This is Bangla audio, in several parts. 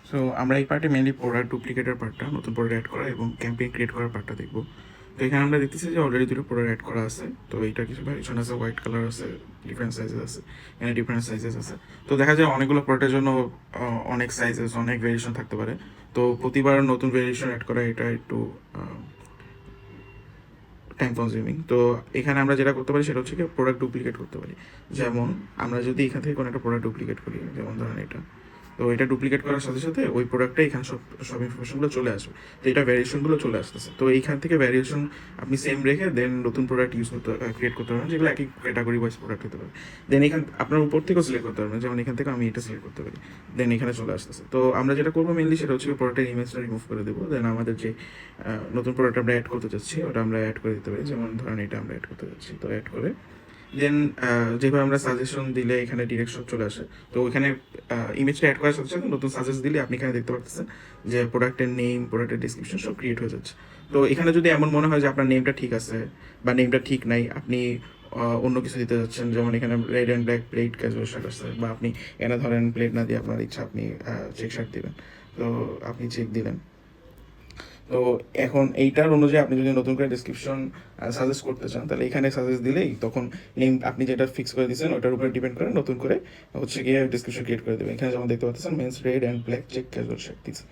সো আমরা এই পার্টে মেনলি প্রোডাক্ট ডুপ্লিকেটের পার্টটা, নতুন প্রোডাক্ট অ্যাড করা এবং ক্যাম্পেইন ক্রিয়েট করার পার্টটা দেখবো। তো এখানে আমরা দেখতেছি যে অলরেডি দুটো প্রোডাক্ট অ্যাড করা আছে। তো এইটা কিছু ভ্যারিয়েশন আছে, হোয়াইট কালার আছে, ডিফারেন্ট সাইজেস আছে, এখানে ডিফারেন্ট সাইজেস আছে। তো দেখা যায় অনেকগুলো প্রোডাক্টের জন্য অনেক সাইজেস, অনেক ভেরিয়েশন থাকতে পারে। তো প্রতিবার নতুন ভেরিয়েশন অ্যাড করা এটা একটু টাইম কনজিউমিং। তো এখানে আমরা যেটা করতে পারি সেটা হচ্ছে কি প্রোডাক্ট ডুপ্লিকেট করতে পারি। যেমন আমরা যদি এখান থেকে কোনো একটা প্রোডাক্ট ডুপ্লিকেট করি, যেমন ধরেন এটা, তো এটা ডুপ্লিকেট করার সাথে সাথে ওই প্রোডাক্টটা এখানে সব সব ইনফরমেশনগুলো চলে আসবে। তো এটা ভ্যারিয়েশনগুলো চলে আসতেছে। তো এইখান থেকে ভ্যারিয়েশন আপনি সেম রেখে দেন নতুন প্রোডাক্ট ইউজ করতে ক্রিয়েট করতে পারবেন, যেগুলো একই ক্যাটাগরি ওয়াইজ প্রোডাক্ট হতে পারে। দেন এখান আপনার উপর থেকেও সিলেক্ট করতে পারবেন, যেমন এখান থেকে আমি এটা সিলেক্ট করতে পারি, দেন এখানে চলে আসতেছে। তো আমরা যেটা করবো মেনলি সেটা হচ্ছে প্রোডাক্টের ইমেজটা রিমুভ করে দেবো। দেন আমাদের যে নতুন প্রোডাক্ট আমরা অ্যাড করতে চাচ্ছি ওটা আমরা অ্যাড করে দিতে পারি। যেমন ধরেন এটা আমরা অ্যাড করতে চাচ্ছি, তো অ্যাড করে দেন যেভাবে আমরা সাজেশন দিলে এখানে ডিরেকশন চলে আসে। তো ওইখানে ইমেজটা অ্যাড করার সাথে সাথে নতুন সাজেস্ট দিলে আপনি এখানে দেখতে পাচ্ছেন যে প্রোডাক্টের নেম, প্রোডাক্টের ডিসক্রিপশন সব ক্রিয়েট হয়ে যাচ্ছে। তো এখানে যদি এমন মনে হয় যে আপনার নেমটা ঠিক আছে বা নেমটা ঠিক নাই, আপনি অন্য কিছু দিতে যাচ্ছেন, যেমন এখানে red and black plate casual shirt আছে, বা আপনি এখানে ধরেন প্লেট না দিয়ে আপনার ইচ্ছা আপনি চেক শার্ট দিবেন, তো আপনি চেক দিলেন। তো এখন এইটার অনুযায়ী আপনি যদি নতুন করে ডিসক্রিপশন সাজেস্ট করতে চান, তাহলে এখানে সাজেস্ট দিলেই তখন নেম আপনি যেটা ফিক্স করে দিচ্ছেন ওটার উপরে ডিপেন্ড করে নতুন করে হচ্ছে গিয়ে ডিসক্রিপশন ক্রিয়েট করে দেবেন। এখানে যেমন দেখতে পাচ্ছেন men's red and black check casual shirt দিচ্ছে।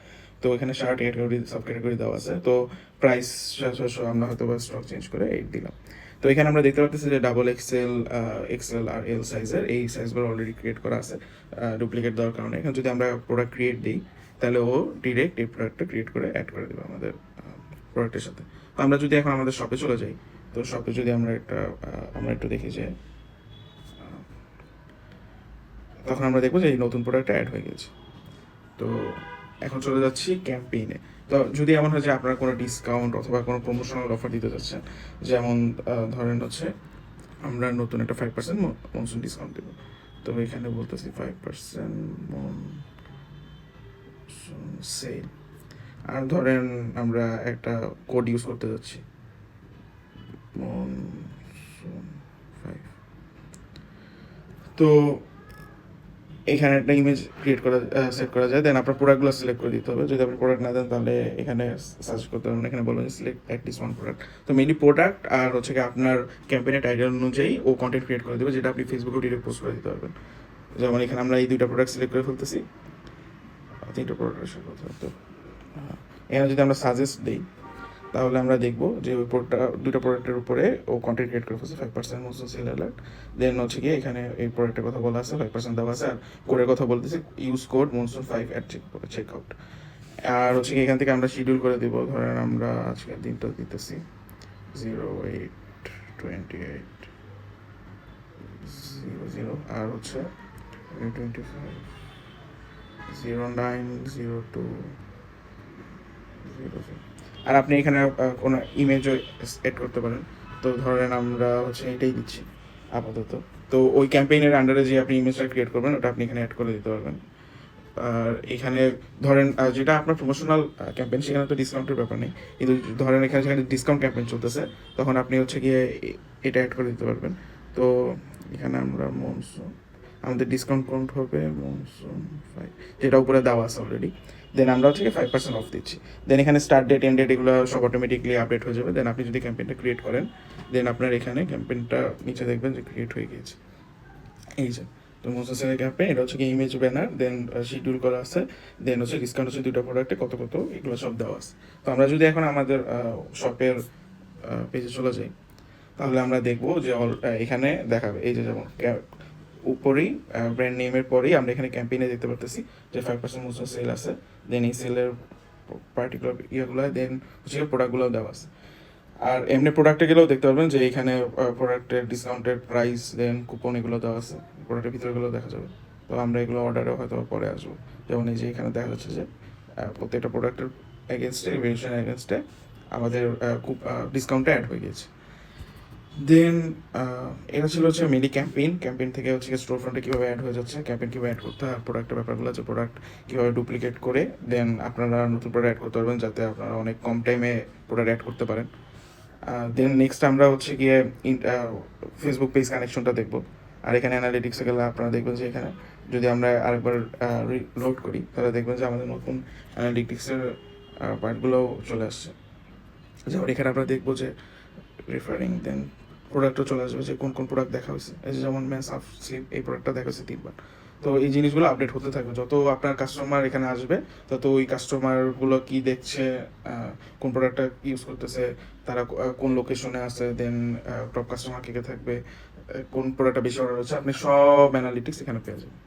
তো এখানে শার্ট ক্যাটাগরি সাব ক্যাটাগরি দেওয়া আছে। তো প্রাইস আমরা হয়তো বা স্টক চেঞ্জ করে 8 দিলাম। তো এখানে আমরা দেখতে পাচ্ছি যে ডাবল এক্সেল, এক্সেল আর এল সাইজের এই সাইজগুলো অলরেডি ক্রিয়েট করা আছে ডুপ্লিকেট দেওয়ার কারণে। এখানে যদি আমরা প্রোডাক্ট ক্রিয়েট দিই তাহলে ও ডিরেক্ট এই প্রোডাক্টটা ক্রিয়েট করে অ্যাড করে দেবে আমাদের প্রোডাক্টের সাথে। তো আমরা যদি এখন আমাদের শপে চলে যাই, তো শপে যদি আমরা একটু দেখি যে তখন আমরা দেখবো যে এই নতুন প্রোডাক্টটা অ্যাড হয়ে গেছে। তো এখন চলে যাচ্ছি ক্যাম্পেইনে। তো যদি এমন হয় যে আপনারা কোনো ডিসকাউন্ট অথবা কোনো প্রমোশনাল অফার দিতে চাচ্ছেন, যেমন ধরেন হচ্ছে আমরা নতুন একটা 5% মনসুন ডিসকাউন্ট দেবো। তো এখানে বলতেছি 5% সেল। আর ধরেন আমরা একটা কোড ইউজ করতে যাচ্ছি, মনসুন 5। তো এখানে একটা ইমেজ ক্রিয়েট করা সেট করা যায়। দেন আপনার প্রোডাক্টগুলো সিলেক্ট করে দিতে হবে। যদি আপনি প্রোডাক্ট না দেন তাহলে এখানে সার্চ করতে পারবেন, এখানে বলবেন সিলেক্ট অ্যাটলিস্ট ওয়ান প্রোডাক্ট। তো মেনলি প্রোডাক্ট আর হচ্ছে কি আপনার ক্যাম্পেইনের টাইটেল অনুযায়ী ও কন্টেন্ট ক্রিয়েট করে দেবে, যেটা আপনি ফেসবুকে ডিরেক্ট পোস্ট করে দিতে পারবেন। যেমন এখানে আমরা এই দুইটা প্রোডাক্ট সিলেক্ট করে ফেলতেছি, তিনটা প্রোডাক্টের সাথে কথা। তো এখানে যদি আমরা সাজেস্ট দিই তাহলে আমরা দেখবো যে ওই দুটো প্রোডাক্টের উপরে ও কন্টেন্ট ক্রিয়েট করে ফেলছে 5% মনসুন সেল অ্যালার্ট। দেন হচ্ছে গিয়ে এখানে এই প্রোডাক্টের কথা বলা আছে, 5% দেওয়া আছে, আর কোডের কথা বলতেছে use code monsoon 5 at check out. আর হচ্ছে কি এখান থেকে আমরা শিডিউল করে দেবো, ধরেন আমরা আজকের দিনটা দিতেছি 08/28/00, আর হচ্ছে 25/09/02/00। আর আপনি এখানে কোনো ইমেজও এড করতে পারেন। তো ধরেন আমরা হচ্ছে এটাই দিচ্ছি আপাতত। তো ওই ক্যাম্পেইনের আন্ডারে যে আপনি ইমেজটা ক্রিয়েট করবেন ওটা আপনি এখানে অ্যাড করে দিতে পারবেন। আর এখানে ধরেন যেটা আপনার প্রমোশনাল ক্যাম্পেইন, সেখানে তো ডিসকাউন্টের ব্যাপার নেই, কিন্তু ধরেন এখানে যেখানে ডিসকাউন্ট ক্যাম্পেইন চলতেছে তখন আপনি হচ্ছে গিয়ে এটা অ্যাড করে দিতে পারবেন। তো এখানে আমরা মনসুন, আমাদের ডিসকাউন্ট কাউন্ট হবে মনসুন 5, যেটা উপরে দেওয়া আছে অলরেডি। দেন আমরা হচ্ছে 5% অফ দিচ্ছি। দেন এখানে স্টার্ট ডেট, এন্ড ডেট এগুলো সব অটোমেটিকলি আপডেট হয়ে যাবে। দেন আপনি যদি ক্যাম্পেইনটা ক্রিয়েট করেন, দেন আপনার এখানে ক্যাম্পেইনটা নিচে দেখবেন যে ক্রিয়েট হয়ে গিয়েছে, এই যে। তো মনসুন সেলের ক্যাম্পেইন, এটা হচ্ছে কি ইমেজ ব্যানার, দেন শিডিউল করা আছে, দেন হচ্ছে ডিসকাউন্ট হচ্ছে দুটো প্রোডাক্টে কত কত, এগুলো সব দেওয়া আছে। তো আমরা যদি এখন আমাদের শপের পেজে চলে যাই তাহলে আমরা দেখবো যে এখানে দেখাবে এই যে যেমন উপরেই ব্র্যান্ড নেমের পরেই আমরা এখানে ক্যাম্পেইনে দেখতে পারতেছি যে 5% মনসুন সেল আছে। দেন এই সেলের পার্টিকুলার ইয়েগুলো, দেন হচ্ছে প্রোডাক্টগুলো দেওয়া আছে। আর এমনি প্রোডাক্টে গেলেও দেখতে পারবেন যে এখানে প্রোডাক্টের ডিসকাউন্টের প্রাইস, দেন কুপন এগুলো দেওয়া আছে, প্রোডাক্টের ভিতরেগুলো দেখা যাবে। তো আমরা এগুলো অর্ডারে হয়তো পরে আসবো। যেমন এই যে এখানে দেখা যাচ্ছে যে প্রত্যেকটা প্রোডাক্টের এগেনস্টে, ভেরিয়েশনের এগেনস্টে আমাদের ডিসকাউন্টটা অ্যাড হয়ে গেছে। দেন এটা ছিল হচ্ছে মেনলি ক্যাম্পেইন থেকে হচ্ছে স্টোর ফ্রন্টে কীভাবে অ্যাড হয়ে যাচ্ছে, ক্যাম্পেইন কীভাবে অ্যাড করতে হয়, আর প্রোডাক্টের ব্যাপারগুলো যে প্রোডাক্ট কীভাবে ডুপ্লিকেট করে দেন আপনারা নতুন প্রোডাক্ট অ্যাড করতে পারবেন, যাতে আপনারা অনেক কম টাইমে প্রোডাক্ট অ্যাড করতে পারেন। দেন নেক্সট আমরা হচ্ছে গিয়ে ফেসবুক পেজ কানেকশনটা দেখবো। আর এখানে অ্যানালিটিক্সে গেলে আপনারা দেখবেন যে এখানে যদি আমরা আরেকবার লোড করি তাহলে দেখবেন যে আমাদের নতুন অ্যানালিটিক্সের পার্টগুলো চলে আসছে। যেমন এখানে আমরা দেখবো যে রেফারিং দেন প্রোডাক্টও চলে আসবে যে কোন কোন প্রোডাক্ট দেখা হয়েছে, এই যে যেমন ম্যান সাফ স্লিপ এই প্রোডাক্টটা দেখা হয়েছে 3 বার। তো এই জিনিসগুলো আপডেট হতে থাকবে, যত আপনার কাস্টমার এখানে আসবে তত ওই কাস্টমারগুলো কি দেখছে, কোন প্রোডাক্টটা ইউজ করতেছে, তারা কোন লোকেশনে আছে, দেন টপ কাস্টমার কে কে থাকবে, কোন প্রোডাক্টটা বেশি অর্ডার হচ্ছে, আপনি সব অ্যানালিটিক্স এখানে পেয়ে যাবেন।